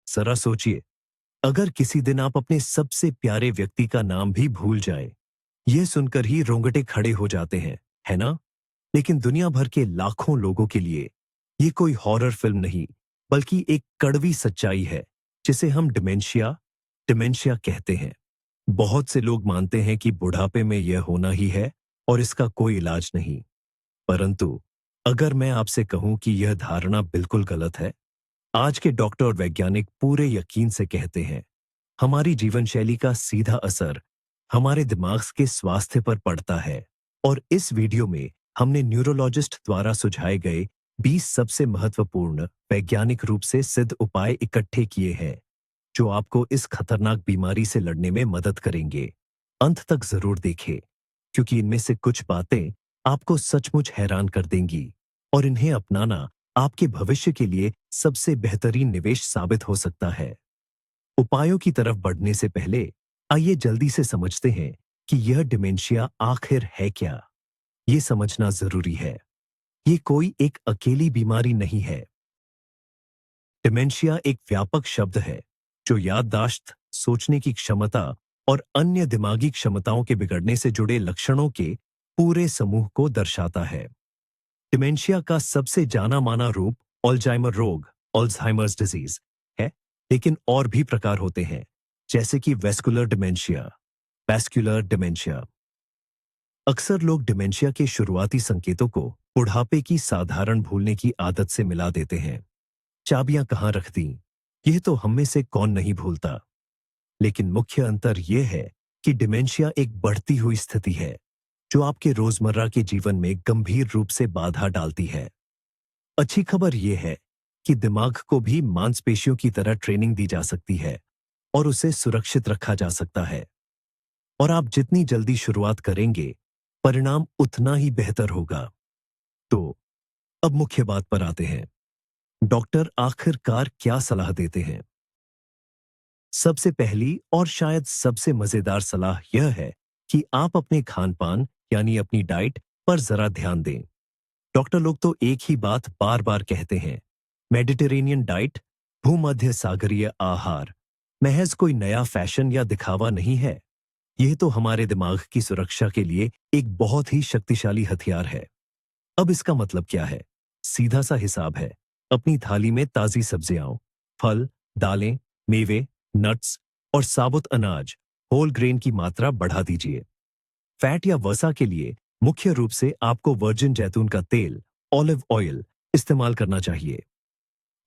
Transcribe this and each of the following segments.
जरा सोचिए, अगर किसी दिन आप अपने सबसे प्यारे व्यक्ति का नाम भी भूल जाए, यह सुनकर ही रोंगटे खड़े हो जाते हैं, है ना? लेकिन दुनिया भर के लाखों लोगों के लिए ये कोई हॉरर फिल्म नहीं, बल्कि एक कड़वी सच्चाई है, जिसे हम डिमेंशिया डिमेंशिया कहते हैं। बहुत से लोग मानते हैं कि बुढ़ापे में यह होना ही है और इसका कोई इलाज नहीं। परंतु अगर मैं आपसे कहूं कि यह धारणा बिल्कुल गलत है, आज के डॉक्टर और वैज्ञानिक पूरे यकीन से कहते हैं, हमारी जीवन शैली का सीधा असर हमारे दिमाग के स्वास्थ्य पर पड़ता है। और इस वीडियो में हमने न्यूरोलॉजिस्ट द्वारा सुझाए गए 20 सबसे महत्वपूर्ण वैज्ञानिक रूप से सिद्ध उपाय इकट्ठे किए हैं, जो आपको इस खतरनाक बीमारी से लड़ने में मदद करेंगे। अंत तक जरूर देखें, क्योंकि इनमें से कुछ बातें आपको सचमुच हैरान कर देंगी और इन्हें अपनाना आपके भविष्य के लिए सबसे बेहतरीन निवेश साबित हो सकता है। उपायों की तरफ बढ़ने से पहले आइए जल्दी से समझते हैं कि यह डिमेंशिया आखिर है क्या। ये समझना जरूरी है, ये कोई एक अकेली बीमारी नहीं है। डिमेंशिया एक व्यापक शब्द है जो याददाश्त, सोचने की क्षमता और अन्य दिमागी क्षमताओं के बिगड़ने से जुड़े लक्षणों के पूरे समूह को दर्शाता है। डिमेंशिया का सबसे जाना माना रूप अल्जाइमर रोग, अल्जाइमर्स डिजीज है, लेकिन और भी प्रकार होते हैं, जैसे कि वेस्कुलर डिमेंशिया, वैस्कुलर डिमेंशिया। अक्सर लोग डिमेंशिया के शुरुआती संकेतों को बुढ़ापे की साधारण भूलने की आदत से मिला देते हैं। चाबियां कहां रख दी, यह तो हम में से कौन नहीं भूलता। लेकिन मुख्य अंतर यह है कि डिमेंशिया एक बढ़ती हुई स्थिति है, जो आपके रोजमर्रा के जीवन में गंभीर रूप से बाधा डालती है। अच्छी खबर यह है कि दिमाग को भी मांसपेशियों की तरह ट्रेनिंग दी जा सकती है और उसे सुरक्षित रखा जा सकता है। और आप जितनी जल्दी शुरुआत करेंगे, परिणाम उतना ही बेहतर होगा। तो अब मुख्य बात पर आते हैं। डॉक्टर आखिरकार क्या सलाह देते हैं? सबसे पहली और शायद सबसे मजेदार सलाह यह है कि आप अपने खान पान यानी अपनी डाइट पर जरा ध्यान दें। डॉक्टर लोग तो एक ही बात बार बार कहते हैं, मेडिटेरेनियन डाइट, भूमध्य सागरीय आहार, महज कोई नया फैशन या दिखावा नहीं है। यह तो हमारे दिमाग की सुरक्षा के लिए एक बहुत ही शक्तिशाली हथियार है। अब इसका मतलब क्या है? सीधा सा हिसाब है, अपनी थाली में ताजी सब्जियां, फल, दालें, मेवे, नट्स और साबुत अनाज, होल ग्रेन की मात्रा बढ़ा दीजिए। फैट या वसा के लिए मुख्य रूप से आपको वर्जिन जैतून का तेल, ऑलिव ऑयल इस्तेमाल करना चाहिए।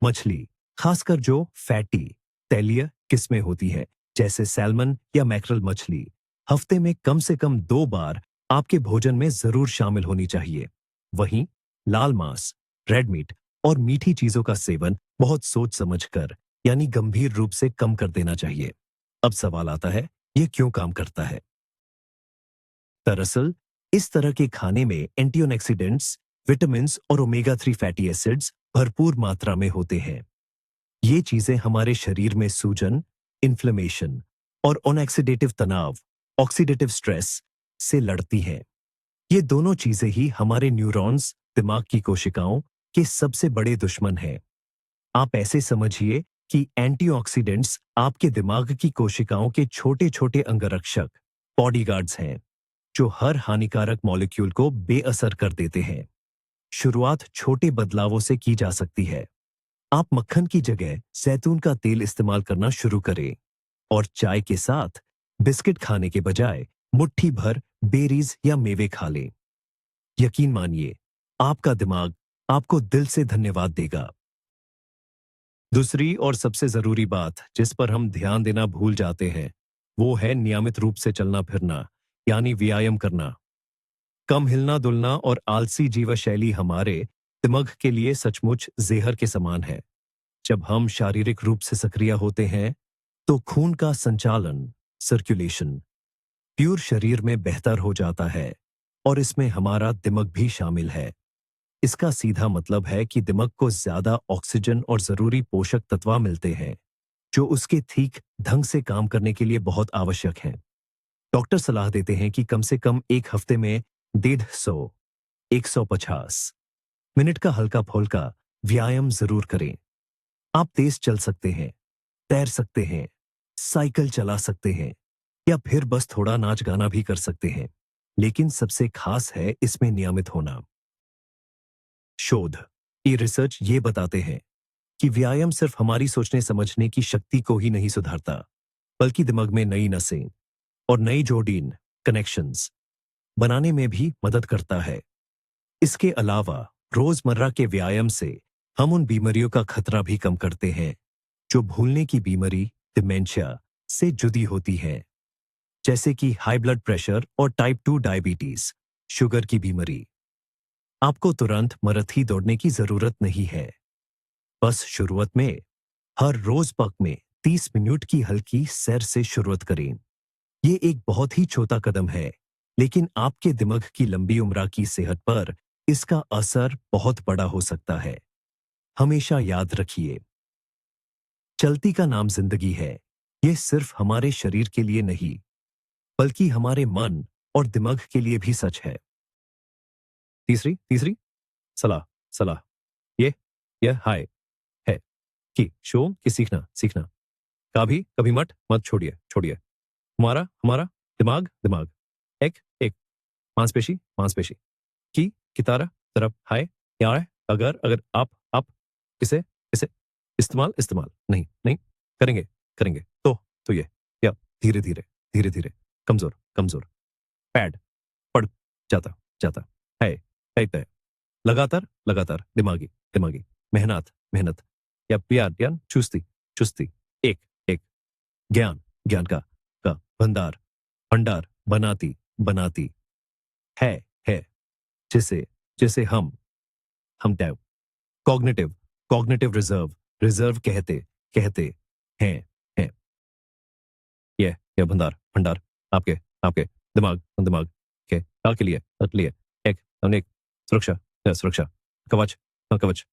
मछली, खासकर जो फैटी, तैलीय किस्में होती है, जैसे सैल्मन या मैक्रल मछली, हफ्ते में कम से कम 2 बार आपके भोजन में जरूर शामिल होनी चाहिए। वहीं लाल मांस, रेड मीट और मीठी चीजों का सेवन बहुत सोच समझकर यानी गंभीर रूप से कम कर देना चाहिए। अब सवाल आता है, यह क्यों काम करता है? दरअसल इस तरह के खाने में एंटीऑक्सीडेंट्स, विटामिन्स और ओमेगा 3 फैटी एसिड्स भरपूर मात्रा में होते हैं। ये चीजें हमारे शरीर में सूजन, इन्फ्लेमेशन और ऑक्सीडेटिव तनाव, ऑक्सीडेटिव स्ट्रेस से लड़ती हैं। ये दोनों चीजें ही हमारे न्यूरॉन्स, दिमाग की कोशिकाओं के सबसे बड़े दुश्मन हैं। आप ऐसे समझिए कि एंटीऑक्सीडेंट्स आपके दिमाग की कोशिकाओं के छोटे छोटे अंगरक्षक, बॉडीगार्ड्स हैं, जो हर हानिकारक मॉलिक्यूल को बेअसर कर देते हैं। शुरुआत छोटे बदलावों से की जा सकती है। आप मक्खन की जगह जैतून का तेल इस्तेमाल करना शुरू करें और चाय के साथ बिस्किट खाने के बजाय मुट्ठी भर बेरीज या मेवे खा लें। यकीन मानिए, आपका दिमाग आपको दिल से धन्यवाद देगा। दूसरी और सबसे जरूरी बात जिस पर हम ध्यान देना भूल जाते हैं, वो है नियमित रूप से चलना फिरना, यानी व्यायाम करना। कम हिलना डुलना और आलसी जीवन शैली हमारे दिमाग के लिए सचमुच जहर के समान है। जब हम शारीरिक रूप से सक्रिय होते हैं, तो खून का संचालन, सर्कुलेशन, प्यूर शरीर में बेहतर हो जाता है और इसमें हमारा दिमाग भी शामिल है। इसका सीधा मतलब है कि दिमाग को ज्यादा ऑक्सीजन और जरूरी पोषक तत्व मिलते हैं, जो उसके ठीक ढंग से काम करने के लिए बहुत आवश्यक हैं। डॉक्टर सलाह देते हैं कि कम से कम एक हफ्ते में 150 150 मिनट का हल्का फुल्का व्यायाम जरूर करें। आप तेज चल सकते हैं, तैर सकते हैं, साइकिल चला सकते हैं या फिर बस थोड़ा नाच गाना भी कर सकते हैं। लेकिन सबसे खास है इसमें नियमित होना। शोध, ये रिसर्च ये बताते हैं कि व्यायाम सिर्फ हमारी सोचने समझने की शक्ति को ही नहीं सुधारता, बल्कि दिमाग में नई नसें और नई जोड़ीन कनेक्शंस बनाने में भी मदद करता है। इसके अलावा रोजमर्रा के व्यायाम से हम उन बीमारियों का खतरा भी कम करते हैं जो भूलने की बीमारी डिमेंशिया से जुड़ी होती हैं, जैसे कि हाई ब्लड प्रेशर और टाइप 2 डायबिटीज, शुगर की बीमारी। आपको तुरंत मैराथन दौड़ने की जरूरत नहीं है। बस शुरुआत में हर रोज पक में 30 मिनट की हल्की सैर से शुरुआत करें। ये एक बहुत ही छोटा कदम है, लेकिन आपके दिमाग की लंबी उम्र की सेहत पर इसका असर बहुत बड़ा हो सकता है। हमेशा याद रखिए, चलती का नाम जिंदगी है। ये सिर्फ हमारे शरीर के लिए नहीं, बल्कि हमारे मन और दिमाग के लिए भी सच है। तीसरी तीसरी सलाह सलाह ये हाय है कि शो कि सीखना सीखना कभी कभी मत मत छोड़िए छोड़िए। हमारा हमारा दिमाग दिमाग एक एक मांसपेशी मांसपेशी की तरफ है यार है। अगर अगर आप इसे इसे इस्तेमाल इस्तेमाल नहीं नहीं करेंगे करेंगे तो ये या धीरे धीरे धीरे धीरे कमजोर कमजोर पैड पड़ जाता जाता है तय लगातार लगातार दिमागी दिमागी मेहनत मेहनत या प्यार या चुस्ती चुस्ती एक एक ज्ञान ज्ञान का भंडार भंडार बनाती बनाती है है जिसे जिसे हम tab cognitive cognitive reserve reserve कहते कहते हैं हैं ये भंडार भंडार आपके आपके दिमाग दिमाग के लिए एक अनेक सुरक्षा सुरक्षा कवच कवच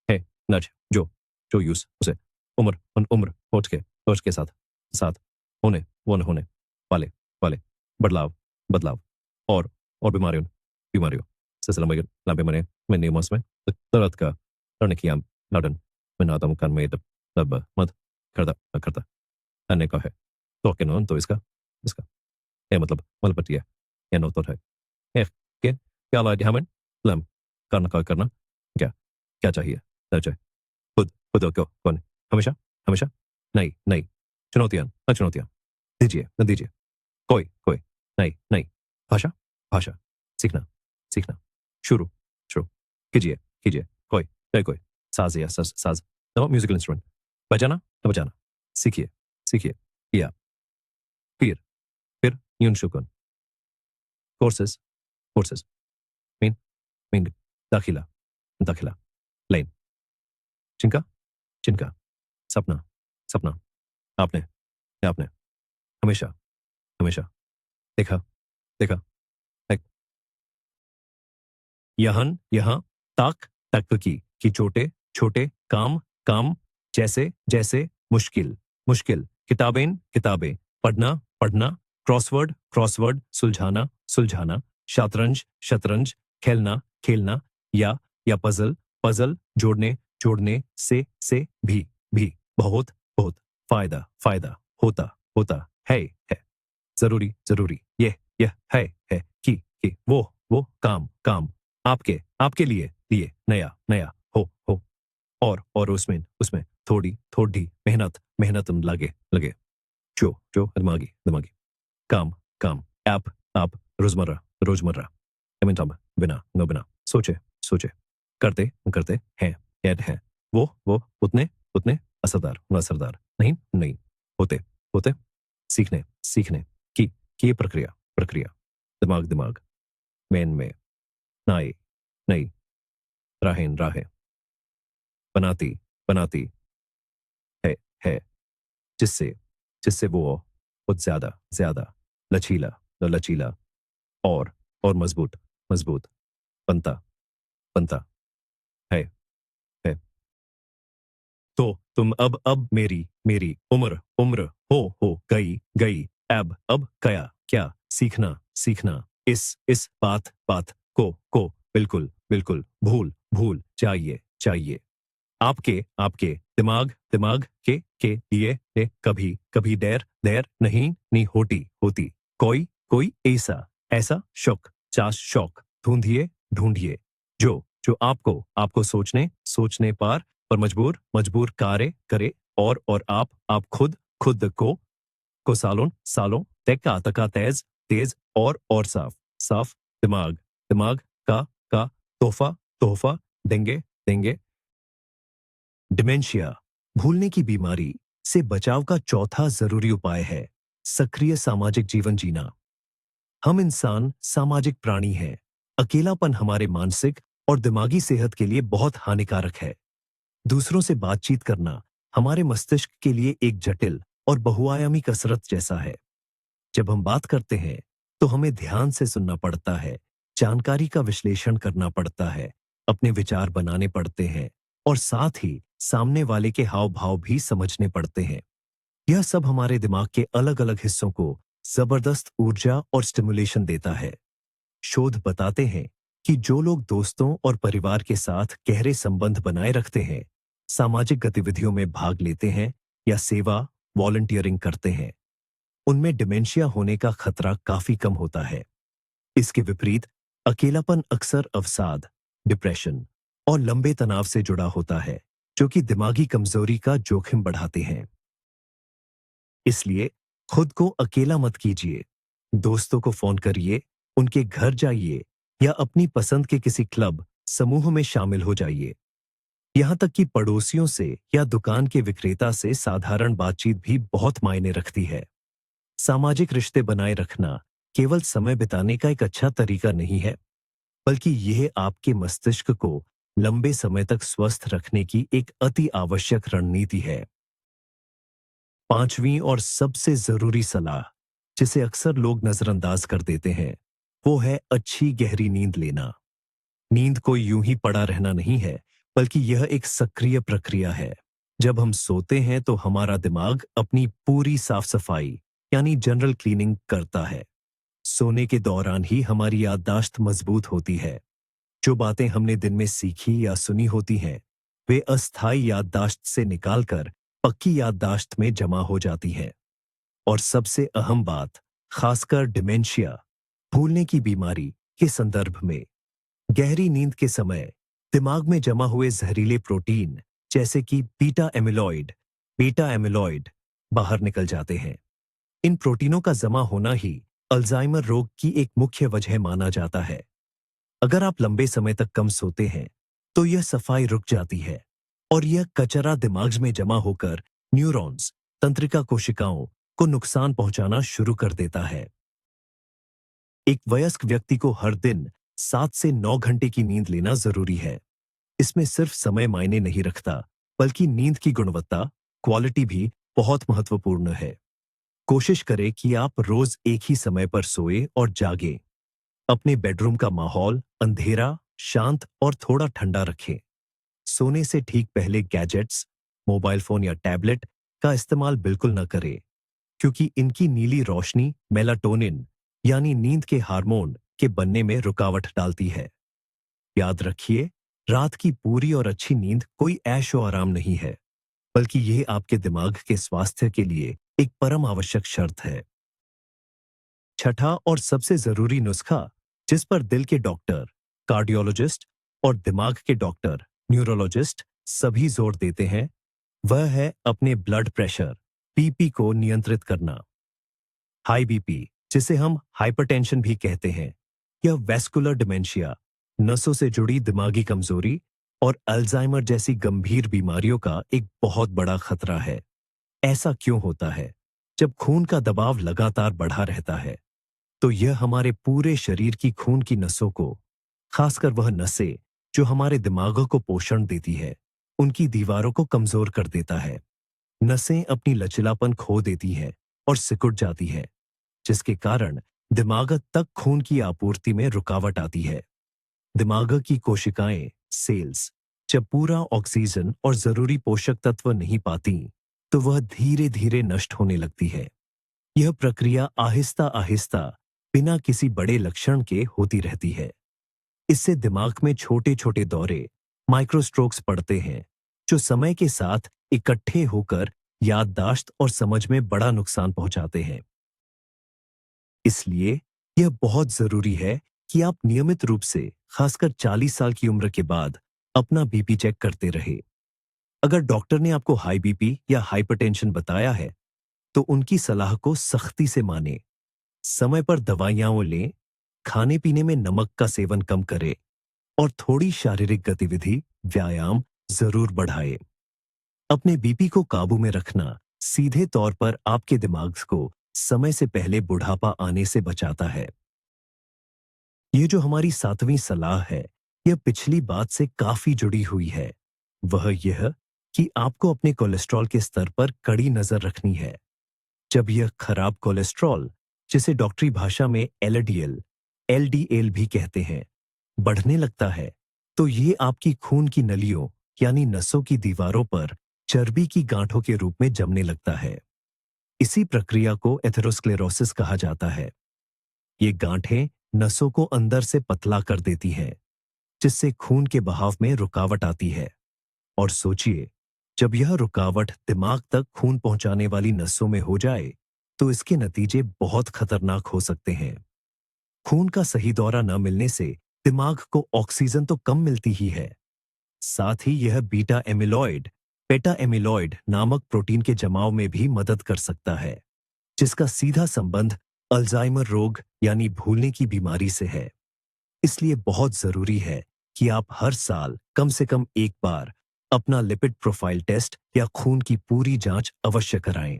है नज जो यूज उसे उम्र उम्र सोच के साथ साथ होने होने वाले वाले बदलाव बदलाव और बीमारियों बीमारियों से लंबे मने में नियमों में तरत का करने की आम लाडन में नादम kan में तब मत करता करता अन्य का है तो के नॉन तो इसका इसका ये मतलब मलपटिया या नो तो है ए क्या ला हमें लम करना का करना क्या क्या चाहिए चाहिए खुद खुद क्यों कौन हमेशा हमेशा नहीं नहीं चुनौतियां न चुनौतियां दीजिए न दीजिए कोई कोई नहीं नहीं भाषा भाषा सीखना सीखना शुरू शुरू कीजिए कीजिए कोई कोई कोई साज या साज नो म्यूजिकल इंस्ट्रूमेंट बजाना न बजाना सीखिए सीखिए या फिर यून शुकन कोर्सेस कोर्सेस मीन मीन दाखिला दाखिला लाइन चिंका चिंका सपना सपना आपने आपने हमेशा हमेशा देखा देखा एक यहाँ ताक तक की छोटे छोटे काम काम जैसे जैसे मुश्किल मुश्किल किताबें किताबें पढ़ना पढ़ना क्रॉसवर्ड क्रॉसवर्ड सुलझाना सुलझाना शतरंज शतरंज खेलना खेलना या पजल पजल जोड़ने जोड़ने से भी बहुत बहुत फायदा फायदा होता होता है जरूरी जरूरी यह है कि वो काम काम आपके आपके लिए नया नया हो और उसमें उसमें थोड़ी थोड़ी मेहनत मेहनत लगे लगे जो दिमागी दिमागी काम काम आप रोजमर्रा रोजमर्रा हम बिना न बिना सोचे सोचे करते करते हैं ऐड है वो उतने उतने असरदार नहीं नहीं होते होते सीखने सीखने की ये प्रक्रिया प्रक्रिया दिमाग दिमाग में नई नई राहें राहें बनाती बनाती है है जिससे जिससे वो बहुत ज्यादा ज्यादा लचीला लचीला और मजबूत मजबूत बनता बनता है है तो तुम अब मेरी मेरी उम्र उम्र हो गई गई अब क्या सीखना सीखना इस बात बात को बिल्कुल बिल्कुल भूल भूल चाहिए चाहिए आपके आपके दिमाग दिमाग के लिए कभी कभी देर देर नहीं होती होती कोई कोई ऐसा ऐसा शौक चाश शौक ढूंढिए ढूंढिए जो जो आपको आपको सोचने सोचने पर मजबूर मजबूर कार्य करे और आप खुद खुद को सालों सालों तक तका तेज तेज और साफ साफ दिमाग दिमाग का तोहफा तोहफा देंगे देंगे डिमेंशिया भूलने की बीमारी से बचाव का चौथा जरूरी उपाय है सक्रिय सामाजिक जीवन जीना। हम इंसान सामाजिक प्राणी हैं। अकेलापन हमारे मानसिक और दिमागी सेहत के लिए बहुत हानिकारक है। दूसरों से बातचीत करना हमारे मस्तिष्क के लिए एक जटिल और बहुआयामी कसरत जैसा है। जब हम बात करते हैं तो हमें ध्यान से सुनना पड़ता है, जानकारी का विश्लेषण करना पड़ता है, अपने विचार बनाने पड़ते हैं और साथ ही सामने वाले के हाव भाव भी समझने पड़ते हैं। यह सब हमारे दिमाग के अलग अलग हिस्सों को जबरदस्त ऊर्जा और स्टिमुलेशन देता है। शोध बताते हैं कि जो लोग दोस्तों और परिवार के साथ गहरे संबंध बनाए रखते हैं, सामाजिक गतिविधियों में भाग लेते हैं या सेवा वॉलंटियरिंग करते हैं, उनमें डिमेंशिया होने का खतरा काफी कम होता है। इसके विपरीत अकेलापन अक्सर अवसाद, डिप्रेशन और लंबे तनाव से जुड़ा होता है, जो कि दिमागी कमजोरी का जोखिम बढ़ाते हैं। इसलिए खुद को अकेला मत कीजिए। दोस्तों को फोन करिए, उनके घर जाइए या अपनी पसंद के किसी क्लब समूह में शामिल हो जाइए। यहां तक कि पड़ोसियों से या दुकान के विक्रेता से साधारण बातचीत भी बहुत मायने रखती है। सामाजिक रिश्ते बनाए रखना केवल समय बिताने का एक अच्छा तरीका नहीं है, बल्कि यह आपके मस्तिष्क को लंबे समय तक स्वस्थ रखने की एक अति आवश्यक रणनीति है। पांचवी और सबसे जरूरी सलाह, जिसे अक्सर लोग नजरअंदाज कर देते हैं, वो है अच्छी गहरी नींद लेना। नींद कोई यूं ही पड़ा रहना नहीं है, बल्कि यह एक सक्रिय प्रक्रिया है। जब हम सोते हैं तो हमारा दिमाग अपनी पूरी साफ सफाई यानी जनरल क्लीनिंग करता है। सोने के दौरान ही हमारी याददाश्त मजबूत होती है। जो बातें हमने दिन में सीखी या सुनी होती हैं, वे अस्थायी याददाश्त से निकालकर पक्की याददाश्त में जमा हो जाती हैं। और सबसे अहम बात, खासकर डिमेंशिया, भूलने की बीमारी के संदर्भ में, गहरी नींद के समय दिमाग में जमा हुए जहरीले प्रोटीन जैसे कि बीटा एमिलॉइड बाहर निकल जाते हैं। इन प्रोटीनों का जमा होना ही अल्जाइमर रोग की एक मुख्य वजह माना जाता है। अगर आप लंबे समय तक कम सोते हैं तो यह सफाई रुक जाती है और यह कचरा दिमाग में जमा होकर न्यूरॉन्स, तंत्रिका कोशिकाओं को नुकसान पहुंचाना शुरू कर देता है। एक वयस्क व्यक्ति को हर दिन 7 से 9 घंटे की नींद लेना जरूरी है। इसमें सिर्फ समय मायने नहीं रखता, बल्कि नींद की गुणवत्ता, क्वालिटी भी बहुत महत्वपूर्ण है। कोशिश करें कि आप रोज एक ही समय पर सोए और जागें। अपने बेडरूम का माहौल अंधेरा, शांत और थोड़ा ठंडा रखें। सोने से ठीक पहले गैजेट्स, मोबाइल फोन या टैबलेट का इस्तेमाल बिल्कुल न करें, क्योंकि इनकी नीली रोशनी मेलाटोनिन यानी नींद के हार्मोन के बनने में रुकावट डालती है। याद रखिए, रात की पूरी और अच्छी नींद कोई ऐशो आराम नहीं है, बल्कि यह आपके दिमाग के स्वास्थ्य के लिए एक परम आवश्यक शर्त है। छठा और सबसे जरूरी नुस्खा, जिस पर दिल के डॉक्टर, कार्डियोलॉजिस्ट और दिमाग के डॉक्टर, न्यूरोलॉजिस्ट सभी जोर देते हैं, वह है अपने ब्लड प्रेशर बीपी को नियंत्रित करना। हाई बीपी, जिसे हम हाइपरटेंशन भी कहते हैं, यह वैस्कुलर डिमेंशिया, नसों से जुड़ी दिमागी कमजोरी और अल्जाइमर जैसी गंभीर बीमारियों का एक बहुत बड़ा खतरा है। ऐसा क्यों होता है? जब खून का दबाव लगातार बढ़ा रहता है, तो यह हमारे पूरे शरीर की खून की नसों को, खासकर वह नसें जो हमारे दिमाग को पोषण देती है, उनकी दीवारों को कमजोर कर देता है। नसें अपनी लचीलापन खो देती हैं और सिकुड़ जाती हैं, जिसके कारण दिमाग तक खून की आपूर्ति में रुकावट आती है। दिमाग की कोशिकाएं, सेल्स, जब पूरा ऑक्सीजन और जरूरी पोषक तत्व नहीं पाती, तो वह धीरे धीरे नष्ट होने लगती है। यह प्रक्रिया आहिस्ता आहिस्ता, बिना किसी बड़े लक्षण के होती रहती है। इससे दिमाग में छोटे छोटे दौरे, माइक्रोस्ट्रोक्स पड़ते हैं जो समय के साथ इकट्ठे होकर याददाश्त और समझ में बड़ा नुकसान पहुंचाते हैं। इसलिए यह बहुत जरूरी है कि आप नियमित रूप से, खासकर 40 साल की उम्र के बाद, अपना बीपी चेक करते रहे। अगर डॉक्टर ने आपको हाई बीपी या हाइपरटेंशन बताया है, तो उनकी सलाह को सख्ती से माने। समय पर दवाइयां लें, खाने पीने में नमक का सेवन कम करें और थोड़ी शारीरिक गतिविधि, व्यायाम जरूर बढ़ाएं। अपने बीपी को काबू में रखना सीधे तौर पर आपके दिमाग को समय से पहले बुढ़ापा आने से बचाता है। ये जो हमारी 7वीं सलाह है, यह पिछली बात से काफी जुड़ी हुई है। वह यह कि आपको अपने कोलेस्ट्रॉल के स्तर पर कड़ी नजर रखनी है। जब यह खराब कोलेस्ट्रॉल, जिसे डॉक्टरी भाषा में एलडीएल, एलडीएल भी कहते हैं, बढ़ने लगता है, तो ये आपकी खून की नलियों यानी नसों की दीवारों पर चर्बी की गांठों के रूप में जमने लगता है। इसी प्रक्रिया को एथेरोस्क्लेरोसिस कहा जाता है। ये गांठें नसों को अंदर से पतला कर देती हैं, जिससे खून के बहाव में रुकावट आती है। और सोचिए, जब यह रुकावट दिमाग तक खून पहुंचाने वाली नसों में हो जाए, तो इसके नतीजे बहुत खतरनाक हो सकते हैं। खून का सही दौरा न मिलने से दिमाग को ऑक्सीजन तो कम मिलती ही है, साथ ही यह बीटा एमिलॉइड, पेटा एमिलॉइड नामक प्रोटीन के जमाव में भी मदद कर सकता है, जिसका सीधा संबंध अल्जाइमर रोग यानी भूलने की बीमारी से है। इसलिए बहुत जरूरी है कि आप हर साल कम से कम एक बार अपना लिपिड प्रोफाइल टेस्ट या खून की पूरी जांच अवश्य कराएं।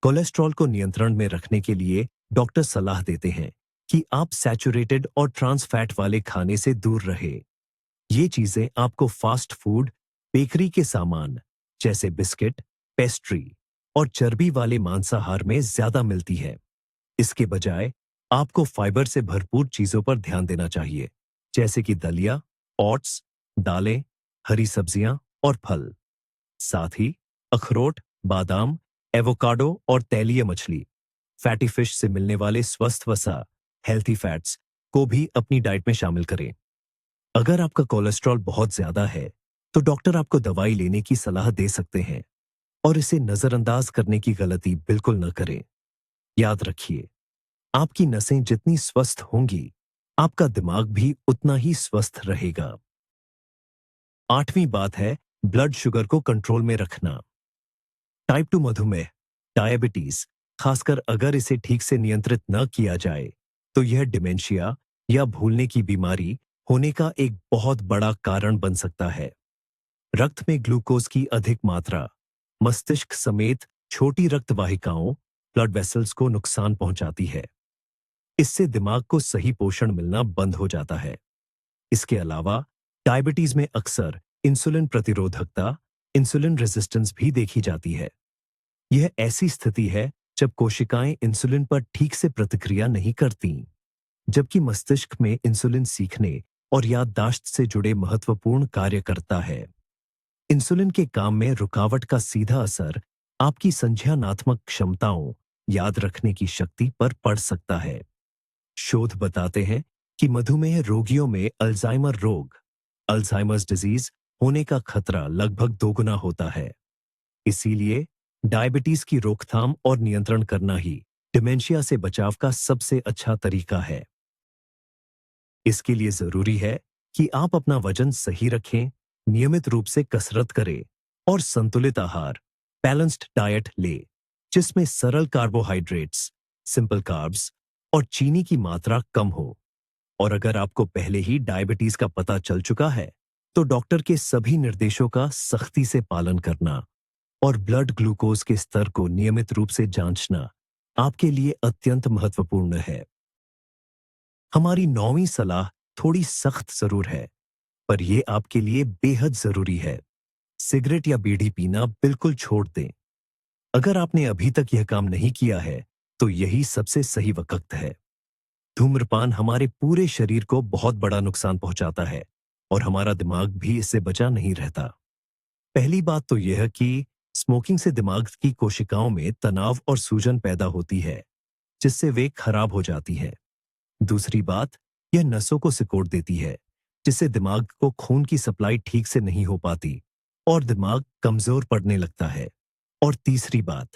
कोलेस्ट्रॉल को नियंत्रण में रखने के लिए डॉक्टर सलाह देते हैं कि आप सैचुरेटेड और ट्रांस फैट वाले खाने से दूर रहें। ये चीजें आपको फास्ट फूड, बेकरी के सामान जैसे बिस्किट, पेस्ट्री और चर्बी वाले मांसाहार में ज्यादा मिलती है। इसके बजाय आपको फाइबर से भरपूर चीजों पर ध्यान देना चाहिए, जैसे कि दलिया, ओट्स, दालें, हरी सब्जियां और फल। साथ ही अखरोट, बादाम, एवोकाडो और तैलीय मछली, फैटी फिश से मिलने वाले स्वस्थ वसा, हेल्थी फैट्स को भी अपनी डाइट में शामिल करें। अगर आपका कोलेस्ट्रॉल बहुत ज्यादा है, तो डॉक्टर आपको दवाई लेने की सलाह दे सकते हैं, और इसे नजरअंदाज करने की गलती बिल्कुल न करें। याद रखिए, आपकी नसें जितनी स्वस्थ होंगी, आपका दिमाग भी उतना ही स्वस्थ रहेगा। 8वीं बात है ब्लड शुगर को कंट्रोल में रखना। टाइप 2 मधुमेह, डायबिटीज, खासकर अगर इसे ठीक से नियंत्रित न किया जाए, तो यह डिमेंशिया या भूलने की बीमारी होने का एक बहुत बड़ा कारण बन सकता है। रक्त में ग्लूकोज की अधिक मात्रा मस्तिष्क समेत छोटी रक्त वाहिकाओं, ब्लड वेसल्स को नुकसान पहुंचाती है। इससे दिमाग को सही पोषण मिलना बंद हो जाता है। इसके अलावा डायबिटीज में अक्सर इंसुलिन प्रतिरोधकता, इंसुलिन रेजिस्टेंस भी देखी जाती है। यह ऐसी स्थिति है जब कोशिकाएं इंसुलिन पर ठीक से प्रतिक्रिया नहीं करती, जबकि मस्तिष्क में इंसुलिन सीखने और याददाश्त से जुड़े महत्वपूर्ण कार्य करता है। इंसुलिन के काम में रुकावट का सीधा असर आपकी संज्ञानात्मक क्षमताओं, याद रखने की शक्ति पर पड़ सकता है। शोध बताते हैं कि मधुमेह रोगियों में अल्जाइमर रोग, अल्जाइमर्स डिजीज होने का खतरा लगभग दोगुना होता है। इसीलिए डायबिटीज की रोकथाम और नियंत्रण करना ही डिमेंशिया से बचाव का सबसे अच्छा तरीका है। इसके लिए जरूरी है कि आप अपना वजन सही रखें, नियमित रूप से कसरत करें और संतुलित आहार, बैलेंस्ड डाइट ले, जिसमें सरल कार्बोहाइड्रेट्स, सिंपल कार्ब्स और चीनी की मात्रा कम हो। और अगर आपको पहले ही डायबिटीज का पता चल चुका है, तो डॉक्टर के सभी निर्देशों का सख्ती से पालन करना और ब्लड ग्लूकोज के स्तर को नियमित रूप से जांचना आपके लिए अत्यंत महत्वपूर्ण है। हमारी 9वीं सलाह थोड़ी सख्त जरूर है, पर यह आपके लिए बेहद जरूरी है। सिगरेट या बीड़ी पीना बिल्कुल छोड़ दें। अगर आपने अभी तक यह काम नहीं किया है, तो यही सबसे सही वक्त है। धूम्रपान हमारे पूरे शरीर को बहुत बड़ा नुकसान पहुंचाता है और हमारा दिमाग भी इससे बचा नहीं रहता। पहली बात तो यह कि स्मोकिंग से दिमाग की कोशिकाओं में तनाव और सूजन पैदा होती है, जिससे वे खराब हो जाती हैं। दूसरी बात, यह नसों को सिकोड़ देती है, जिससे दिमाग को खून की सप्लाई ठीक से नहीं हो पाती और दिमाग कमजोर पड़ने लगता है। और तीसरी बात,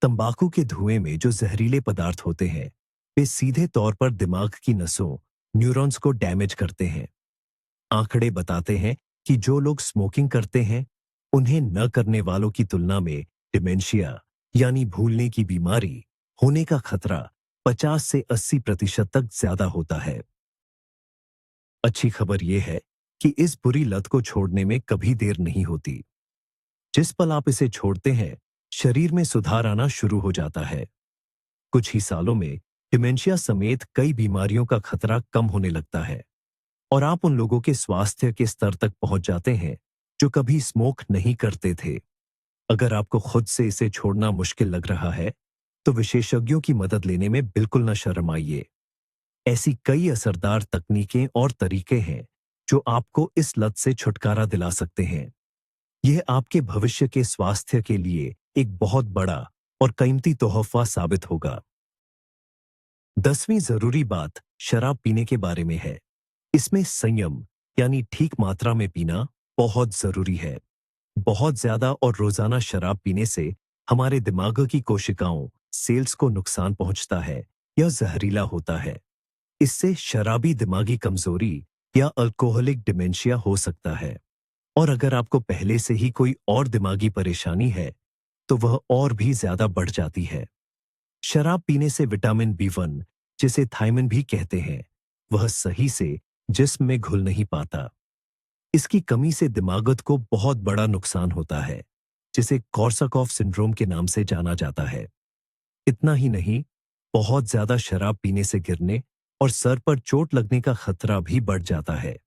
तंबाकू के धुएं में जो जहरीले पदार्थ होते हैं वे सीधे तौर पर दिमाग की नसों, न्यूरॉन्स को डैमेज करते हैं। आंकड़े बताते हैं कि जो लोग स्मोकिंग करते हैं उन्हें न करने वालों की तुलना में डिमेंशिया यानी भूलने की बीमारी होने का खतरा 50 से 80% तक ज्यादा होता है। अच्छी खबर यह है कि इस बुरी लत को छोड़ने में कभी देर नहीं होती। जिस पल आप इसे छोड़ते हैं शरीर में सुधार आना शुरू हो जाता है। कुछ ही सालों में डिमेंशिया समेत कई बीमारियों का खतरा कम होने लगता है और आप उन लोगों के स्वास्थ्य के स्तर तक पहुंच जाते हैं जो कभी स्मोक नहीं करते थे। अगर आपको खुद से इसे छोड़ना मुश्किल लग रहा है तो विशेषज्ञों की मदद लेने में बिल्कुल न शर्म आइए। ऐसी कई असरदार तकनीकें और तरीके हैं जो आपको इस लत से छुटकारा दिला सकते हैं। यह आपके भविष्य के स्वास्थ्य के लिए एक बहुत बड़ा और कीमती तोहफा साबित होगा। 10वीं जरूरी बात शराब पीने के बारे में है। इसमें संयम यानी ठीक मात्रा में पीना बहुत जरूरी है। बहुत ज्यादा और रोजाना शराब पीने से हमारे दिमाग की कोशिकाओं, सेल्स को नुकसान पहुंचता है या जहरीला होता है। इससे शराबी दिमागी कमजोरी या अल्कोहलिक डिमेंशिया हो सकता है। और अगर आपको पहले से ही कोई और दिमागी परेशानी है तो वह और भी ज्यादा बढ़ जाती है। शराब पीने से विटामिन B1, जिसे थायमिन भी कहते हैं, वह सही से जिस्म में घुल नहीं पाता। इसकी कमी से दिमागत को बहुत बड़ा नुकसान होता है, जिसे कॉर्साकॉफ सिंड्रोम के नाम से जाना जाता है। इतना ही नहीं, बहुत ज्यादा शराब पीने से गिरने और सर पर चोट लगने का खतरा भी बढ़ जाता है।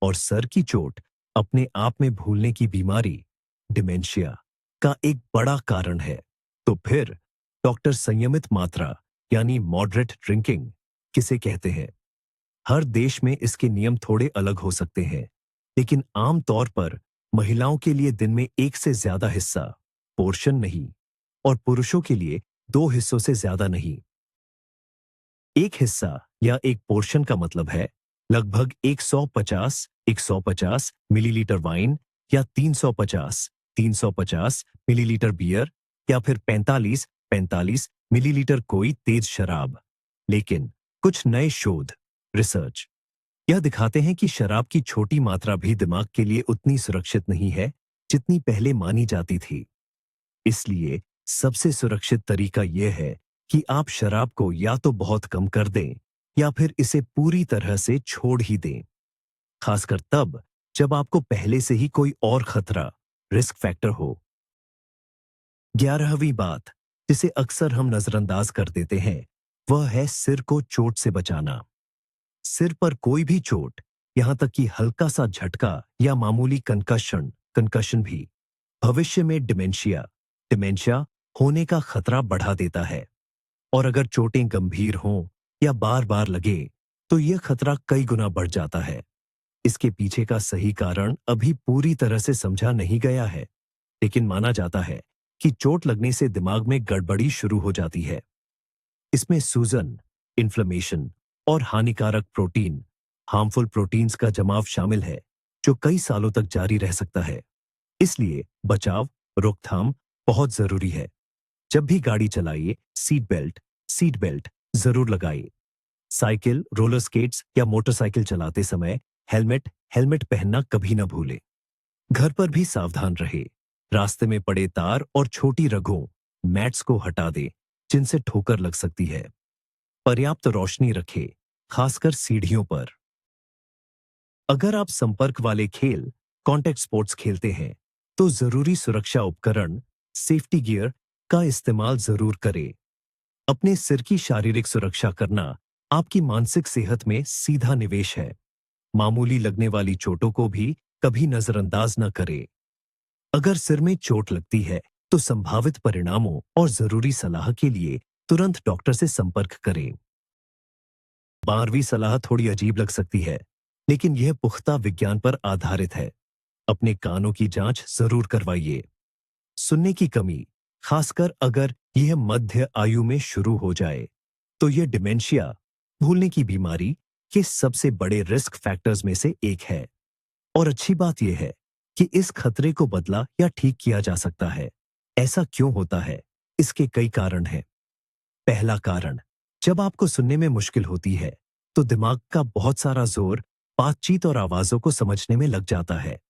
और सर की चोट अपने आप में भूलने की बीमारी, डिमेंशिया का एक बड़ा कारण है। तो फिर डॉक्टर संयमित मात्रा यानी मॉडरेट ड्रिंकिंग किसे कहते हैं? हर देश में इसके नियम थोड़े अलग हो सकते हैं, लेकिन आम तौर पर महिलाओं के लिए दिन में एक से ज्यादा हिस्सा, पोर्शन नहीं, और पुरुषों के लिए 2 हिस्सों से ज्यादा नहीं। एक हिस्सा या एक पोर्शन का मतलब है लगभग 150 मिलीलीटर वाइन या 350 मिलीलीटर बियर या फिर 45 मिलीलीटर कोई तेज शराब। लेकिन कुछ नए शोध, रिसर्च यह दिखाते हैं कि शराब की छोटी मात्रा भी दिमाग के लिए उतनी सुरक्षित नहीं है जितनी पहले मानी जाती थी। इसलिए सबसे सुरक्षित तरीका यह है कि आप शराब को या तो बहुत कम कर दें या फिर इसे पूरी तरह से छोड़ ही दें। खासकर तब जब आपको पहले से ही कोई और खतरा, रिस्क फैक्टर हो। 11वीं बात, जिसे अक्सर हम नजरअंदाज कर देते हैं, वह है सिर को चोट से बचाना। सिर पर कोई भी चोट, यहां तक कि हल्का सा झटका या मामूली कंकशन भी भविष्य में डिमेंशिया होने का खतरा बढ़ा देता है। और अगर चोटें गंभीर हों या बार बार लगे तो यह खतरा कई गुना बढ़ जाता है। इसके पीछे का सही कारण अभी पूरी तरह से समझा नहीं गया है, लेकिन माना जाता है कि चोट लगने से दिमाग में गड़बड़ी शुरू हो जाती है। इसमें सूजन, इन्फ्लेमेशन और हानिकारक प्रोटीन, हार्मफुल प्रोटीन्स का जमाव शामिल है, जो कई सालों तक जारी रह सकता है। इसलिए बचाव, रोकथाम बहुत जरूरी है। जब भी गाड़ी चलाइए, सीट बेल्ट जरूर लगाइए। साइकिल, रोलर स्केट्स या मोटरसाइकिल चलाते समय हेलमेट पहनना कभी न भूलें। घर पर भी सावधान रहे। रास्ते में पड़े तार और छोटी रगों, मैट्स को हटा दें, जिनसे ठोकर लग सकती है। पर्याप्त रोशनी रखें, खासकर सीढ़ियों पर। अगर आप संपर्क वाले खेल, कॉन्टैक्ट स्पोर्ट्स खेलते हैं, तो जरूरी सुरक्षा उपकरण, सेफ्टी गियर का इस्तेमाल जरूर करें। अपने सिर की शारीरिक सुरक्षा करना आपकी मानसिक सेहत में सीधा निवेश है। मामूली लगने वाली चोटों को भी कभी नजरअंदाज न करें। अगर सिर में चोट लगती है तो संभावित परिणामों और जरूरी सलाह के लिए तुरंत डॉक्टर से संपर्क करें। 12वीं सलाह थोड़ी अजीब लग सकती है, लेकिन यह पुख्ता विज्ञान पर आधारित है। अपने कानों की जांच जरूर करवाइए। सुनने की कमी, खासकर अगर यह मध्य आयु में शुरू हो जाए, तो यह डिमेंशिया, भूलने की बीमारी के सबसे बड़े रिस्क फैक्टर्स में से एक है। और अच्छी बात यह है कि इस खतरे को बदला या ठीक किया जा सकता है। ऐसा क्यों होता है? इसके कई कारण हैं। पहला कारण, जब आपको सुनने में मुश्किल होती है, तो दिमाग का बहुत सारा जोर बातचीत और आवाजों को समझने में लग जाता है।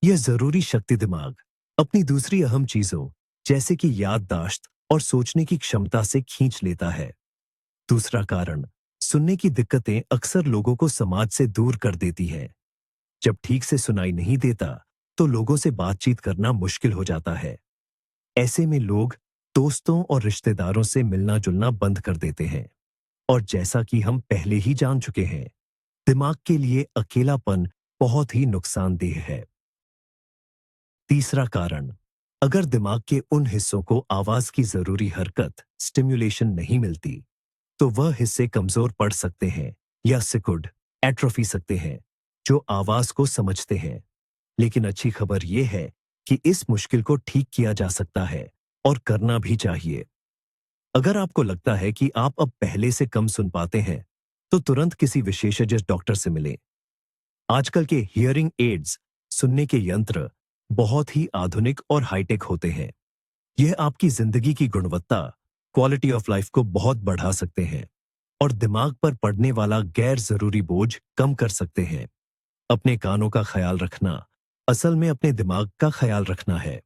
यह जरूरी शक्ति दिमाग अपनी दूसरी अहम चीजों, जैसे कि याददाश्त और सोचने की क्षमता से खींच लेता है। दूसरा कारण, सुनने की दिक्कतें अक्सर लोगों को समाज से दूर कर देती है। जब ठीक से सुनाई नहीं देता, तो लोगों से बातचीत करना मुश्किल हो जाता है। ऐसे में लोग दोस्तों और रिश्तेदारों से मिलना जुलना बंद कर देते हैं। और जैसा कि हम पहले ही जान चुके हैं, दिमाग के लिए अकेलापन बहुत ही नुकसानदेह है। तीसरा कारण, अगर दिमाग के उन हिस्सों को आवाज की जरूरी हरकत स्टिम्युलेशन नहीं मिलती, तो वह हिस्से कमजोर पड़ सकते हैं या सिकुड़ एट्रोफी सकते हैं, जो आवाज को समझते हैं। लेकिन अच्छी खबर यह है कि इस मुश्किल को ठीक किया जा सकता है, और करना भी चाहिए। अगर आपको लगता है कि आप अब पहले से कम सुन पाते हैं, तो तुरंत किसी विशेषज्ञ डॉक्टर से मिलें। आजकल के हियरिंग एड्स, सुनने के यंत्र, बहुत ही आधुनिक और हाईटेक होते हैं। यह आपकी जिंदगी की गुणवत्ता, क्वालिटी ऑफ लाइफ को बहुत बढ़ा सकते हैं और दिमाग पर पड़ने वाला गैर जरूरी बोझ कम कर सकते हैं। अपने कानों का ख्याल रखना असल में अपने दिमाग का ख्याल रखना है।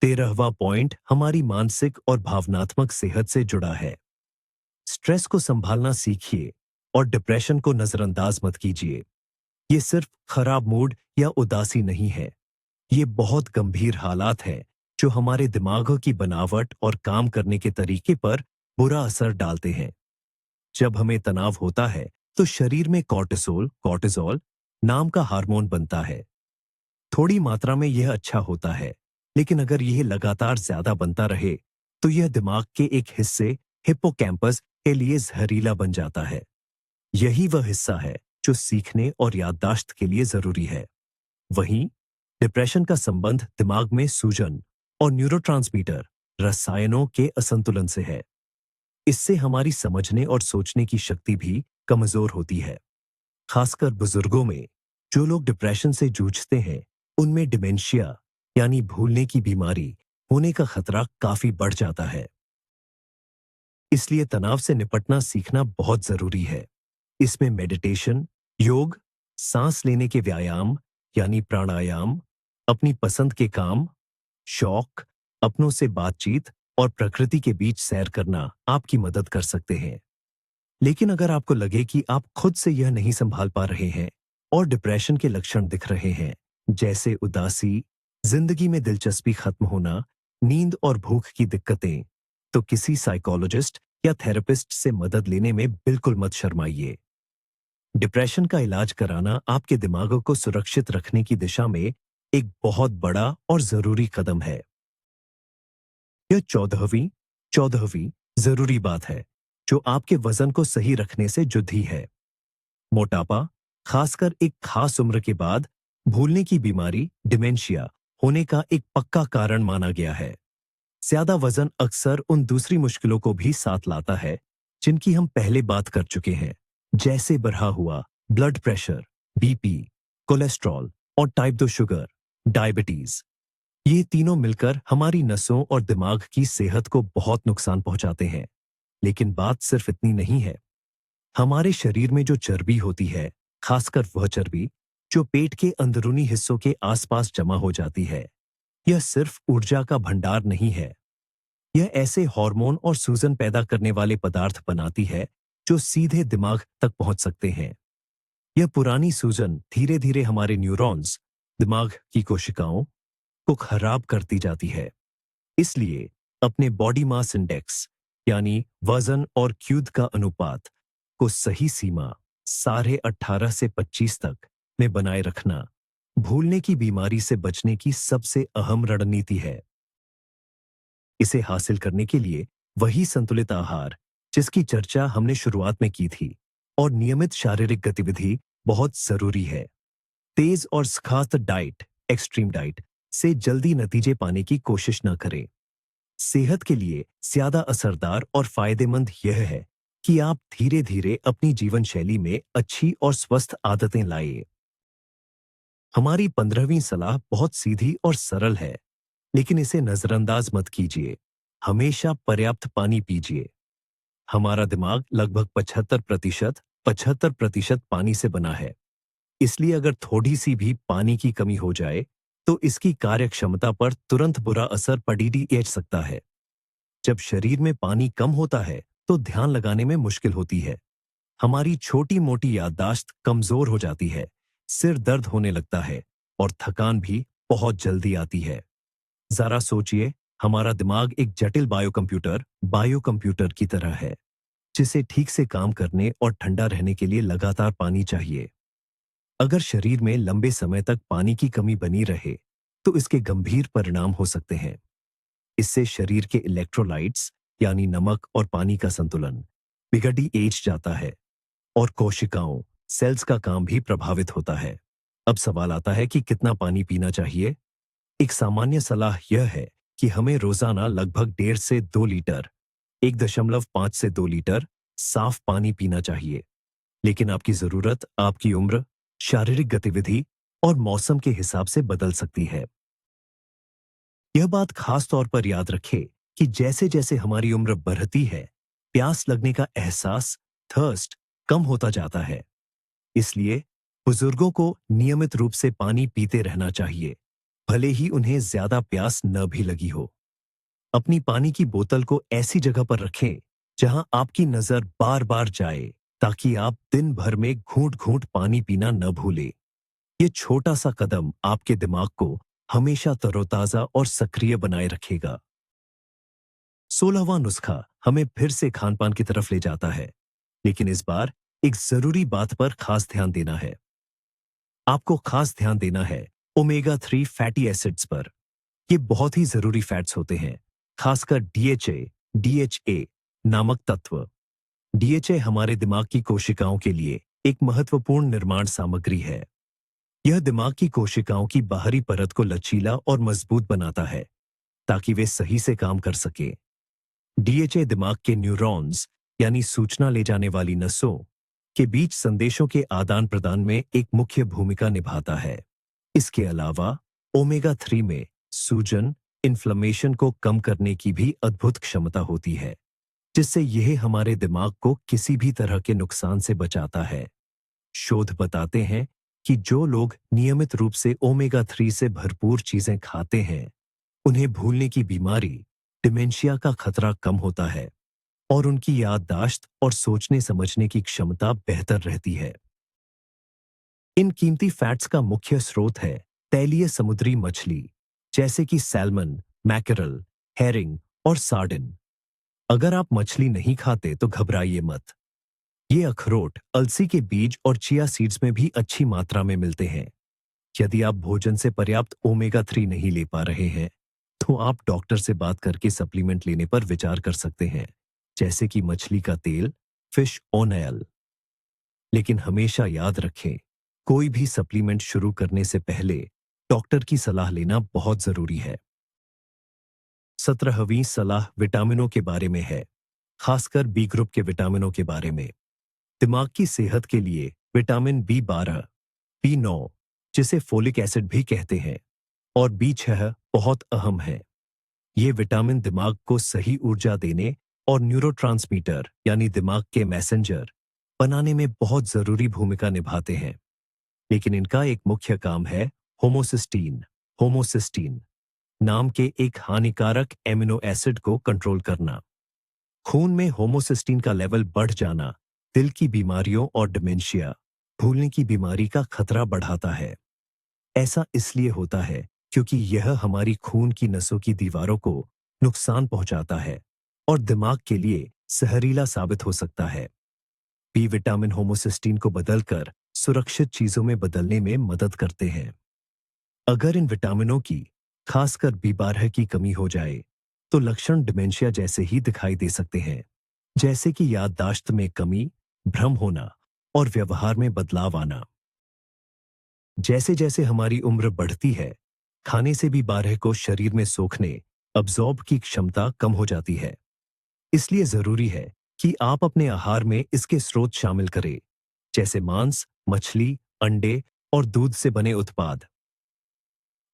13वां पॉइंट हमारी मानसिक और भावनात्मक सेहत से जुड़ा है। स्ट्रेस को संभालना सीखिए और डिप्रेशन को नजरअंदाज मत कीजिए। ये सिर्फ खराब मूड या उदासी नहीं है। ये बहुत गंभीर हालात हैं जो हमारे दिमागों की बनावट और काम करने के तरीके पर बुरा असर डालते हैं। जब हमें तनाव होता है, तो शरीर में कॉर्टिसोल नाम का हार्मोन बनता है। थोड़ी मात्रा में यह अच्छा होता है, लेकिन अगर यह लगातार ज्यादा बनता रहे, तो यह दिमाग के एक हिस्से हिप्पोकैम्पस के लिए जहरीला बन जाता है। यही वह हिस्सा है जो सीखने और याददाश्त के लिए जरूरी है। वहीं डिप्रेशन का संबंध दिमाग में सूजन और न्यूरोट्रांसमीटर रसायनों के असंतुलन से है। इससे हमारी समझने और सोचने की शक्ति भी कमजोर होती है। खासकर बुजुर्गों में, जो लोग डिप्रेशन से जूझते हैं, उनमें डिमेंशिया यानी भूलने की बीमारी होने का खतरा काफी बढ़ जाता है। इसलिए तनाव से निपटना सीखना बहुत जरूरी है। इसमें मेडिटेशन, योग, सांस लेने के व्यायाम यानी प्राणायाम, अपनी पसंद के काम, शौक, अपनों से बातचीत और प्रकृति के बीच सैर करना आपकी मदद कर सकते हैं। लेकिन अगर आपको लगे कि आप खुद से यह नहीं संभाल पा रहे हैं और डिप्रेशन के लक्षण दिख रहे हैं, जैसे उदासी, जिंदगी में दिलचस्पी खत्म होना, नींद और भूख की दिक्कतें, तो किसी साइकोलॉजिस्ट या थेरेपिस्ट से मदद लेने में बिल्कुल मत शर्माइए। डिप्रेशन का इलाज कराना आपके दिमाग को सुरक्षित रखने की दिशा में एक बहुत बड़ा और जरूरी कदम है। यह चौदहवीं जरूरी बात है जो आपके वजन को सही रखने से जुड़ी है। मोटापा, खासकर एक खास उम्र के बाद, भूलने की बीमारी डिमेंशिया होने का एक पक्का कारण माना गया है। ज्यादा वजन अक्सर उन दूसरी मुश्किलों को भी साथ लाता है जिनकी हम पहले बात कर चुके हैं, जैसे बढ़ा हुआ ब्लड प्रेशर, बीपी, कोलेस्ट्रॉल और टाइप 2 शुगर, डायबिटीज। ये तीनों मिलकर हमारी नसों और दिमाग की सेहत को बहुत नुकसान पहुंचाते हैं। लेकिन बात सिर्फ इतनी नहीं है। हमारे शरीर में जो चर्बी होती है, खासकर वह चर्बी जो पेट के अंदरूनी हिस्सों के आसपास जमा हो जाती है, यह सिर्फ ऊर्जा का भंडार नहीं है। यह ऐसे हार्मोन और सूजन पैदा करने वाले पदार्थ बनाती है जो सीधे दिमाग तक पहुंच सकते हैं। यह पुरानी सूजन धीरे धीरे हमारे न्यूरॉन्स, दिमाग की कोशिकाओं को खराब करती जाती है। इसलिए अपने बॉडी मास इंडेक्स यानी वजन और क्यूद का अनुपात को सही सीमा 18.5 से 25 तक में बनाए रखना भूलने की बीमारी से बचने की सबसे अहम रणनीति है। इसे हासिल करने के लिए वही संतुलित आहार जिसकी चर्चा हमने शुरुआत में की थी, और नियमित शारीरिक गतिविधि बहुत जरूरी है। तेज और सख्त डाइट, एक्सट्रीम डाइट से जल्दी नतीजे पाने की कोशिश न करें। सेहत के लिए ज्यादा असरदार और फायदेमंद यह है कि आप धीरे धीरे अपनी जीवन शैली में अच्छी और स्वस्थ आदतें लाएं। हमारी 15वीं सलाह बहुत सीधी और सरल है, लेकिन इसे नजरअंदाज मत कीजिए। हमेशा पर्याप्त पानी पीजिए। हमारा दिमाग लगभग 75% पानी से बना है। इसलिए अगर थोड़ी सी भी पानी की कमी हो जाए, तो इसकी कार्यक्षमता पर तुरंत बुरा असर पड़ सकता है। जब शरीर में पानी कम होता है, तो ध्यान लगाने में मुश्किल होती है। हमारी छोटी मोटी याददाश्त कमजोर हो जाती है, सिर दर्द होने लगता है और थकान भी बहुत जल्दी आती है। जरा सोचिए, हमारा दिमाग एक जटिल बायो कंप्यूटर की तरह है, जिसे ठीक से काम करने और ठंडा रहने के लिए लगातार पानी चाहिए। अगर शरीर में लंबे समय तक पानी की कमी बनी रहे, तो इसके गंभीर परिणाम हो सकते हैं। इससे शरीर के इलेक्ट्रोलाइट्स यानी नमक और पानी का संतुलन बिगड़ जाता है और कोशिकाओं सेल्स का काम भी प्रभावित होता है। अब सवाल आता है कि कितना पानी पीना चाहिए। एक सामान्य सलाह यह है कि हमें रोजाना लगभग 1.5 से 2 लीटर 1.5 से 2 लीटर साफ पानी पीना चाहिए। लेकिन आपकी जरूरत आपकी उम्र, शारीरिक गतिविधि और मौसम के हिसाब से बदल सकती है। यह बात खास तौर पर याद रखें कि जैसे जैसे हमारी उम्र बढ़ती है, प्यास लगने का एहसास, थर्स्ट, कम होता जाता है। इसलिए बुजुर्गों को नियमित रूप से पानी पीते रहना चाहिए, भले ही उन्हें ज्यादा प्यास न भी लगी हो। अपनी पानी की बोतल को ऐसी जगह पर रखें जहां आपकी नजर बार बार जाए, ताकि आप दिन भर में घूंट घूंट पानी पीना न भूलें। ये छोटा सा कदम आपके दिमाग को हमेशा तरोताजा और सक्रिय बनाए रखेगा। 16वां नुस्खा हमें फिर से खान पान की तरफ ले जाता है, लेकिन इस बार एक जरूरी बात पर खास ध्यान देना है। आपको खास ध्यान देना है ओमेगा 3 फैटी एसिड्स पर। ये बहुत ही जरूरी फैट्स होते हैं, खासकर डीएचए नामक तत्व। डीएचए हमारे दिमाग की कोशिकाओं के लिए एक महत्वपूर्ण निर्माण सामग्री है। यह दिमाग की कोशिकाओं की बाहरी परत को लचीला और मजबूत बनाता है, ताकि वे सही से काम कर सके। डीएचए दिमाग के न्यूरॉन्स यानी सूचना ले जाने वाली नसों के बीच संदेशों के आदान प्रदान में एक मुख्य भूमिका निभाता है। इसके अलावा ओमेगा 3 में सूजन, इन्फ्लेमेशन को कम करने की भी अद्भुत क्षमता होती है, जिससे यह हमारे दिमाग को किसी भी तरह के नुकसान से बचाता है। शोध बताते हैं कि जो लोग नियमित रूप से ओमेगा 3 से भरपूर चीजें खाते हैं, उन्हें भूलने की बीमारी, डिमेंशिया का खतरा कम होता है और उनकी याददाश्त और सोचने समझने की क्षमता बेहतर रहती है। इन कीमती फैट्स का मुख्य स्रोत है तैलीय समुद्री मछली, जैसे कि सैल्मन, मैकेरल, हेरिंग और सार्डिन। अगर आप मछली नहीं खाते तो घबराइए मत। ये अखरोट, अलसी के बीज और चिया सीड्स में भी अच्छी मात्रा में मिलते हैं। यदि आप भोजन से पर्याप्त ओमेगा 3 नहीं ले पा रहे हैं, तो आप डॉक्टर से बात करके सप्लीमेंट लेने पर विचार कर सकते हैं, जैसे कि मछली का तेल, फिश ऑयल। लेकिन हमेशा याद रखें, कोई भी सप्लीमेंट शुरू करने से पहले डॉक्टर की सलाह लेना बहुत जरूरी है। 17वीं सलाह विटामिनों के बारे में है, खासकर बी ग्रुप के विटामिनों के बारे में। दिमाग की सेहत के लिए विटामिन B12, B9, जिसे फोलिक एसिड भी कहते हैं, और B6 बहुत अहम है। ये विटामिन दिमाग को सही ऊर्जा देने और न्यूरोट्रांसमीटर यानी दिमाग के मैसेंजर बनाने में बहुत जरूरी भूमिका निभाते हैं। लेकिन इनका एक मुख्य काम है होमोसिस्टीन नाम के एक हानिकारक एमिनो एसिड को कंट्रोल करना। खून में होमोसिस्टीन का लेवल बढ़ जाना दिल की बीमारियों और डिमेंशिया, भूलने की बीमारी का खतरा बढ़ाता है। ऐसा इसलिए होता है क्योंकि यह हमारी खून की नसों की दीवारों को नुकसान पहुंचाता है और दिमाग के लिए जहरीला साबित हो सकता है। बी विटामिन होमोसिस्टीन को बदलकर सुरक्षित चीजों में बदलने में मदद करते हैं। अगर इन विटामिनों की, खासकर B12 की कमी हो जाए, तो लक्षण डिमेंशिया जैसे ही दिखाई दे सकते हैं, जैसे कि याददाश्त में कमी, भ्रम होना और व्यवहार में बदलाव आना। जैसे जैसे हमारी उम्र बढ़ती है, खाने से B12 को शरीर में सोखने, अब्जॉर्ब की क्षमता कम हो जाती है। इसलिए जरूरी है कि आप अपने आहार में इसके स्रोत शामिल करें, जैसे मांस, मछली, अंडे और दूध से बने उत्पाद।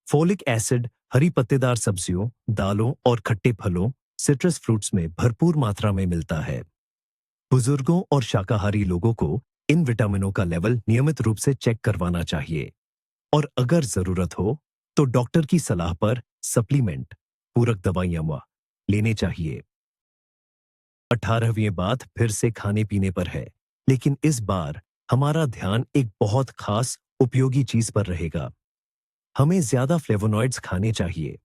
फोलिक एसिड हरी पत्तेदार सब्जियों, दालों और खट्टे फलों, सिट्रस फ्रूट्स में भरपूर मात्रा में मिलता है। बुजुर्गों और शाकाहारी लोगों को इन विटामिनों का लेवल नियमित रूप से चेक करवाना चाहिए और अगर जरूरत हो तो डॉक्टर की सलाह पर सप्लीमेंट, पूरक दवाइयां लेने चाहिए। 18वीं बात फिर से खाने पीने पर है, लेकिन इस बार हमारा ध्यान एक बहुत खास उपयोगी चीज पर रहेगा। हमें ज्यादा फ्लेवोनॉइड्स खाने चाहिए।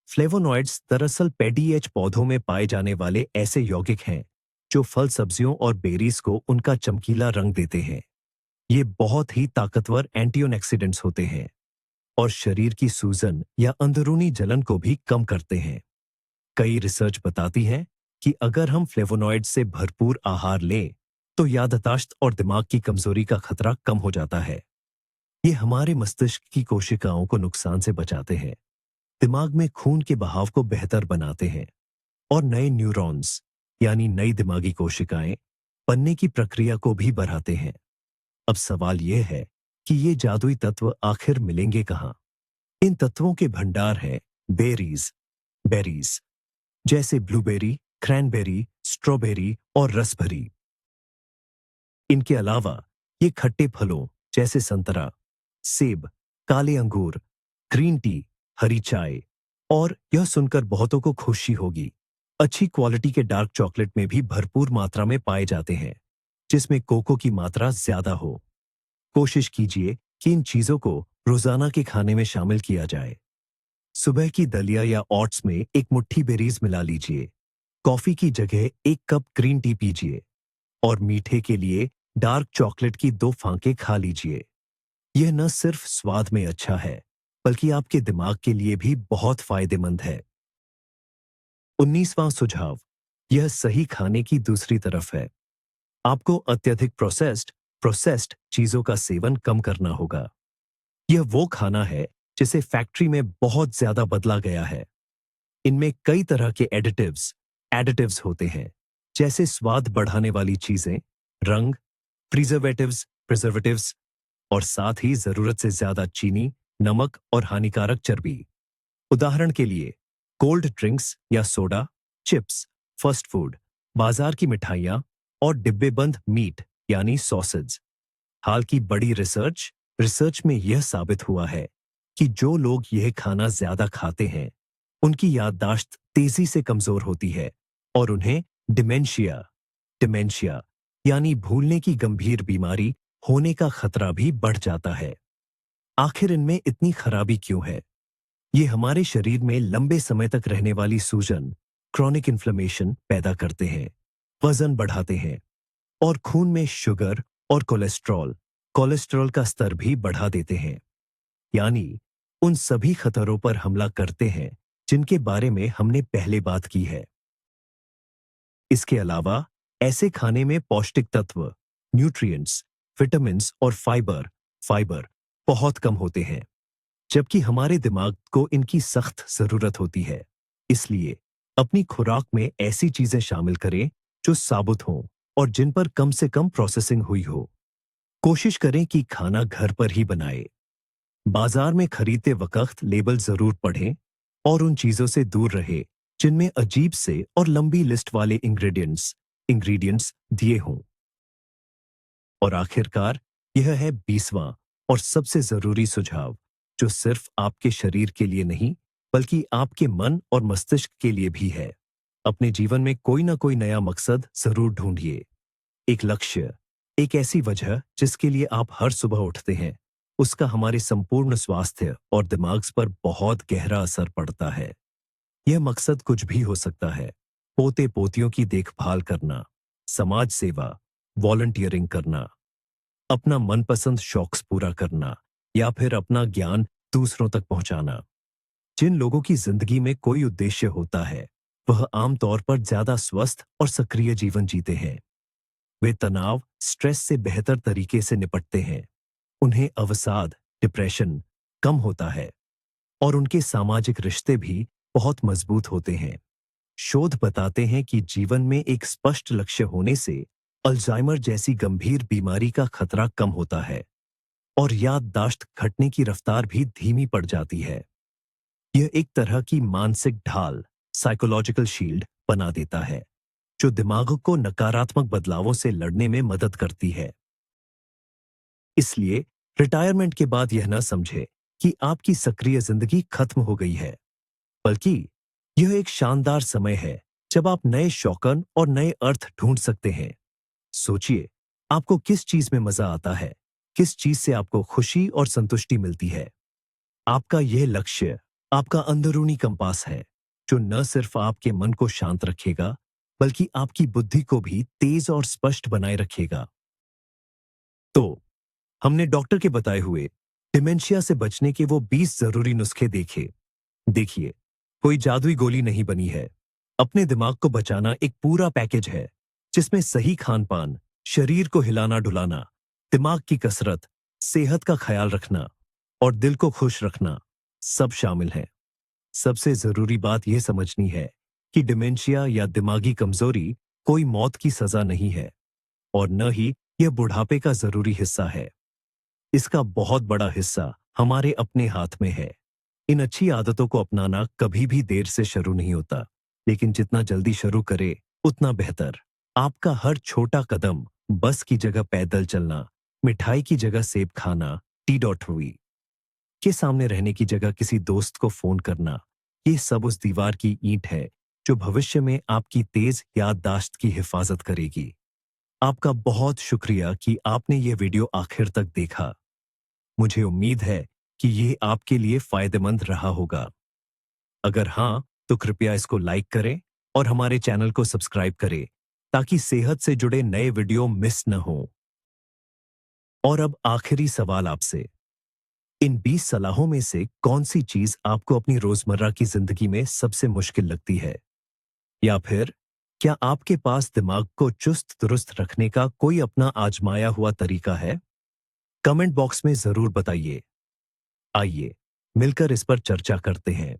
फ्लेवोनॉइड्स दरअसल पेडीएच पौधों में पाए जाने वाले ऐसे यौगिक हैं जो फल, सब्जियों और बेरीज को उनका चमकीला रंग देते हैं। ये बहुत ही ताकतवर एंटीऑक्सीडेंट्स होते हैं और शरीर की सूजन या अंदरूनी जलन को भी कम करते हैं। कई रिसर्च बताती है कि अगर हम फ्लेवोनॉइड से भरपूर आहार लें तो याददाश्त और दिमाग की कमजोरी का खतरा कम हो जाता है। ये हमारे मस्तिष्क की कोशिकाओं को नुकसान से बचाते हैं, दिमाग में खून के बहाव को बेहतर बनाते हैं और नए न्यूरॉन्स यानी नई दिमागी कोशिकाएं बनने की प्रक्रिया को भी बढ़ाते हैं। अब सवाल यह है कि ये जादुई तत्व आखिर मिलेंगे कहां? इन तत्वों के भंडार हैं बेरीज, बेरीज जैसे ब्लूबेरी, क्रैनबेरी, स्ट्रॉबेरी और रसभरी। इनके अलावा ये खट्टे फलों जैसे संतरा, सेब, काले अंगूर, ग्रीन टी, हरी चाय और यह सुनकर बहुतों को खुशी होगी, अच्छी क्वालिटी के डार्क चॉकलेट में भी भरपूर मात्रा में पाए जाते हैं, जिसमें कोको की मात्रा ज्यादा हो। कोशिश कीजिए कि इन चीजों को रोजाना के खाने में शामिल किया जाए। सुबह की दलिया या ओट्स में एक मुट्ठी बेरीज मिला लीजिए। कॉफी की जगह एक कप ग्रीन टी पीजिए और मीठे के लिए डार्क चॉकलेट की 2 फांके खा लीजिए। यह न सिर्फ स्वाद में अच्छा है, बल्कि आपके दिमाग के लिए भी बहुत फायदेमंद है। 19वां सुझाव, यह सही खाने की दूसरी तरफ है। आपको अत्यधिक प्रोसेस्ड चीजों का सेवन कम करना होगा। यह वो खाना है जिसे फैक्ट्री में बहुत ज्यादा बदला गया है। इनमें कई तरह के एडिटिव्स होते हैं, जैसे स्वाद बढ़ाने वाली चीजें, रंग, प्रिजर्वेटिव्स और साथ ही जरूरत से ज्यादा चीनी, नमक और हानिकारक चर्बी। उदाहरण के लिए कोल्ड ड्रिंक्स या सोडा, चिप्स, फास्ट फूड, बाजार की मिठाइयां और डिब्बेबंद मीट यानी सॉसेज। हाल की बड़ी रिसर्च में यह साबित हुआ है कि जो लोग यह खाना ज्यादा खाते हैं, उनकी याददाश्त तेजी से कमजोर होती है और उन्हें डिमेंशिया यानी भूलने की गंभीर बीमारी होने का खतरा भी बढ़ जाता है। आखिर इनमें इतनी खराबी क्यों है? ये हमारे शरीर में लंबे समय तक रहने वाली सूजन, क्रॉनिक इन्फ्लेमेशन पैदा करते हैं, वजन बढ़ाते हैं और खून में शुगर और कोलेस्ट्रॉल का स्तर भी बढ़ा देते हैं। यानी उन सभी खतरों पर हमला करते हैं जिनके बारे में हमने पहले बात की है। इसके अलावा ऐसे खाने में पौष्टिक तत्व, न्यूट्रिएंट्स, विटामिन्स और फाइबर बहुत कम होते हैं, जबकि हमारे दिमाग को इनकी सख्त जरूरत होती है। इसलिए अपनी खुराक में ऐसी चीजें शामिल करें जो साबुत हों और जिन पर कम से कम प्रोसेसिंग हुई हो। कोशिश करें कि खाना घर पर ही बनाएं। बाजार में खरीदते वक्त लेबल जरूर पढ़ें और उन चीजों से दूर रहे जिनमें अजीब से और लंबी लिस्ट वाले इंग्रेडिएंट्स दिए हों। और आखिरकार यह है 20वां और सबसे जरूरी सुझाव, जो सिर्फ आपके शरीर के लिए नहीं बल्कि आपके मन और मस्तिष्क के लिए भी है। अपने जीवन में कोई ना कोई नया मकसद जरूर ढूंढिए। एक लक्ष्य, एक ऐसी वजह जिसके लिए आप हर सुबह उठते हैं। उसका हमारे संपूर्ण स्वास्थ्य और दिमाग पर बहुत गहरा असर पड़ता है। यह मकसद कुछ भी हो सकता है। पोते पोतियों की देखभाल करना, समाज सेवा, वॉलंटियरिंग करना, अपना मनपसंद शौक पूरा करना या फिर अपना ज्ञान दूसरों तक पहुंचाना। जिन लोगों की जिंदगी में कोई उद्देश्य होता है, वह आमतौर पर ज्यादा स्वस्थ और सक्रिय जीवन जीते हैं। वे तनाव, स्ट्रेस से बेहतर तरीके से निपटते हैं। उन्हें अवसाद, डिप्रेशन कम होता है और उनके सामाजिक रिश्ते भी बहुत मजबूत होते हैं। शोध बताते हैं कि जीवन में एक स्पष्ट लक्ष्य होने से अल्जाइमर जैसी गंभीर बीमारी का खतरा कम होता है। और याददाश्त घटने की रफ्तार भी धीमी पड़ जाती है। यह एक तरह की मानसिक ढाल, साइकोलॉजिकल शील्ड बना देता है, जो दिमाग को नकारात्मक बदलावों से लड़ने में मदद करती है। इसलिए रिटायरमेंट के बाद यह न समझे कि आपकी सक्रिय जिंदगी खत्म हो गई है, बल्कि यह एक शानदार समय है जब आप नए शौकन और नए अर्थ ढूंढ सकते हैं। सोचिए, आपको किस चीज में मजा आता है, किस चीज से आपको खुशी और संतुष्टि मिलती है। आपका यह लक्ष्य आपका अंदरूनी कंपास है, जो न सिर्फ आपके मन को शांत रखेगा, बल्कि आपकी बुद्धि को भी तेज और स्पष्ट बनाए रखेगा। तो हमने डॉक्टर के बताए हुए डिमेंशिया से बचने के वो 20 जरूरी नुस्खे देखे। देखिए, कोई जादुई गोली नहीं बनी है। अपने दिमाग को बचाना एक पूरा पैकेज है, जिसमें सही खान पान, शरीर को हिलाना डुलाना, दिमाग की कसरत, सेहत का ख्याल रखना और दिल को खुश रखना सब शामिल है। सबसे जरूरी बात यह समझनी है कि डिमेंशिया या दिमागी कमजोरी कोई मौत की सजा नहीं है, और न ही यह बुढ़ापे का जरूरी हिस्सा है। इसका बहुत बड़ा हिस्सा हमारे अपने हाथ में है। इन अच्छी आदतों को अपनाना कभी भी देर से शुरू नहीं होता, लेकिन जितना जल्दी शुरू करे उतना बेहतर। आपका हर छोटा कदम, बस की जगह पैदल चलना, मिठाई की जगह सेब खाना, टी डॉट हुई के सामने रहने की जगह किसी दोस्त को फोन करना, ये सब उस दीवार की ईंट है जो भविष्य में आपकी तेज याददाश्त की हिफाजत करेगी। आपका बहुत शुक्रिया कि आपने ये वीडियो आखिर तक देखा। मुझे उम्मीद है कि ये आपके लिए फायदेमंद रहा होगा। अगर हाँ, तो कृपया इसको लाइक करें और हमारे चैनल को सब्सक्राइब करें, ताकि सेहत से जुड़े नए वीडियो मिस न हो। और अब आखिरी सवाल आपसे, इन 20 सलाहों में से कौन सी चीज आपको अपनी रोजमर्रा की जिंदगी में सबसे मुश्किल लगती है? या फिर क्या आपके पास दिमाग को चुस्त दुरुस्त रखने का कोई अपना आजमाया हुआ तरीका है? कमेंट बॉक्स में जरूर बताइए। आइए मिलकर इस पर चर्चा करते हैं।